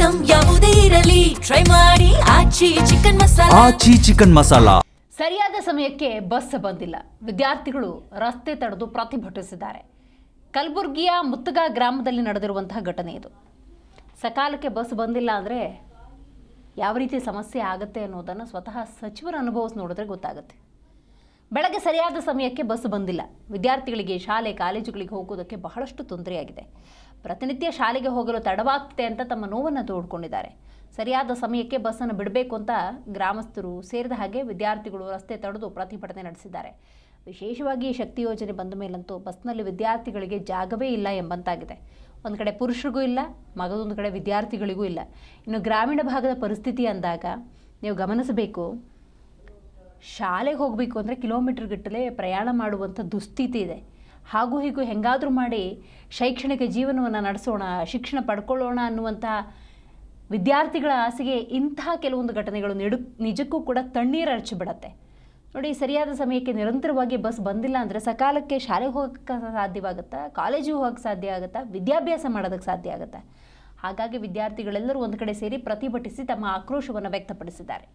Item ಯಾವುದೇ ಇರಲಿ try ಮಾಡಿ ಆಚಿ ಚಿಕನ್ ಮಸಾಲಾ. ಆಚಿ ಚಿಕನ್ ಮಸಾಲಾ. ಸರಿಯಾದ ಸಮಯಕ್ಕೆ ಬಸ್ ಬಂದಿಲ್ಲ. ವಿದ್ಯಾರ್ಥಿಗಳು ರಸ್ತೆ ತಡೆದು ಪ್ರತಿಭಟಿಸಿದ್ದಾರೆ. ಕಲಬುರಗಿಯ ಮುತ್ತಗ ಗ್ರಾಮದಲ್ಲಿ ನಡೆದಿರುವಂತಹ ಘಟನೆ ಇದು. ಸಕಾಲಕ್ಕೆ ಬಸ್ ಬಂದಿಲ್ಲ ಅಂದರೆ ಯಾವ ರೀತಿ ಸಮಸ್ಯೆ ಆಗುತ್ತೆ ಅನ್ನೋದನ್ನು ಸ್ವತಃ ಸಚಿವರು ಅನುಭವಿಸಿ ನೋಡಿದ್ರೆ ಗೊತ್ತಾಗುತ್ತೆ. ಬೆಳಗ್ಗೆ ಸರಿಯಾದ ಸಮಯಕ್ಕೆ ಬಸ್ ಬಂದಿಲ್ಲ. ವಿದ್ಯಾರ್ಥಿಗಳಿಗೆ ಶಾಲೆ ಕಾಲೇಜುಗಳಿಗೆ ಹೋಗೋದಕ್ಕೆ ಬಹಳಷ್ಟು ತೊಂದರೆಯಾಗಿದೆ. ಪ್ರತಿನಿತ್ಯ ಶಾಲೆಗೆ ಹೋಗಲು ತಡವಾಗ್ತಿದೆ ಅಂತ ತಮ್ಮ ನೋವನ್ನು ತೋಡ್ಕೊಂಡಿದ್ದಾರೆ. ಸರಿಯಾದ ಸಮಯಕ್ಕೆ ಬಸ್ಸನ್ನು ಬಿಡಬೇಕು ಅಂತ ಗ್ರಾಮಸ್ಥರು ಸೇರಿದ ಹಾಗೆ ವಿದ್ಯಾರ್ಥಿಗಳು ರಸ್ತೆ ತಡೆದು ಪ್ರತಿಭಟನೆ ನಡೆಸಿದ್ದಾರೆ. ವಿಶೇಷವಾಗಿ ಶಕ್ತಿ ಯೋಜನೆ ಬಂದ ಮೇಲಂತೂ ಬಸ್ನಲ್ಲಿ ವಿದ್ಯಾರ್ಥಿಗಳಿಗೆ ಜಾಗವೇ ಇಲ್ಲ ಎಂಬಂತಾಗಿದೆ. ಒಂದು ಕಡೆ ಪುರುಷರಿಗೂ ಇಲ್ಲ, ಮಗದೊಂದು ಕಡೆ ವಿದ್ಯಾರ್ಥಿಗಳಿಗೂ ಇಲ್ಲ. ಇನ್ನು ಗ್ರಾಮೀಣ ಭಾಗದ ಪರಿಸ್ಥಿತಿ ಅಂದಾಗ ನೀವು ಗಮನಿಸಬೇಕು, ಶಾಲೆಗೆ ಹೋಗಬೇಕು ಅಂದರೆ ಕಿಲೋಮೀಟರ್ ಗಟ್ಟಲೆ ಪ್ರಯಾಣ ಮಾಡುವಂಥ ದುಸ್ಥಿತಿ ಇದೆ. ಹಾಗೂ ಹೀಗೂ ಹೆಂಗಾದರೂ ಮಾಡಿ ಶೈಕ್ಷಣಿಕ ಜೀವನವನ್ನು ನಡೆಸೋಣ, ಶಿಕ್ಷಣ ಪಡ್ಕೊಳ್ಳೋಣ ಅನ್ನುವಂಥ ವಿದ್ಯಾರ್ಥಿಗಳ ಆಸೆಗೆ ಇಂತಹ ಕೆಲವೊಂದು ಘಟನೆಗಳು ನಿಜಕ್ಕೂ ಕೂಡ ತಣ್ಣೀರು ಹರಿಚಿಬಿಡತ್ತೆ. ನೋಡಿ, ಸರಿಯಾದ ಸಮಯಕ್ಕೆ ನಿರಂತರವಾಗಿ ಬಸ್ ಬಂದಿಲ್ಲ ಅಂದರೆ ಸಕಾಲಕ್ಕೆ ಶಾಲೆಗೆ ಹೋಗೋಕ್ಕೆ ಸಾಧ್ಯವಾಗುತ್ತಾ, ಕಾಲೇಜಿಗೆ ಹೋಗೋಕ್ಕೆ ಸಾಧ್ಯ ಆಗುತ್ತಾ, ವಿದ್ಯಾಭ್ಯಾಸ ಮಾಡೋದಕ್ಕೆ ಸಾಧ್ಯ ಆಗುತ್ತಾ? ಹಾಗಾಗಿ ವಿದ್ಯಾರ್ಥಿಗಳೆಲ್ಲರೂ ಒಂದು ಕಡೆ ಸೇರಿ ಪ್ರತಿಭಟಿಸಿ ತಮ್ಮ ಆಕ್ರೋಶವನ್ನು ವ್ಯಕ್ತಪಡಿಸಿದ್ದಾರೆ.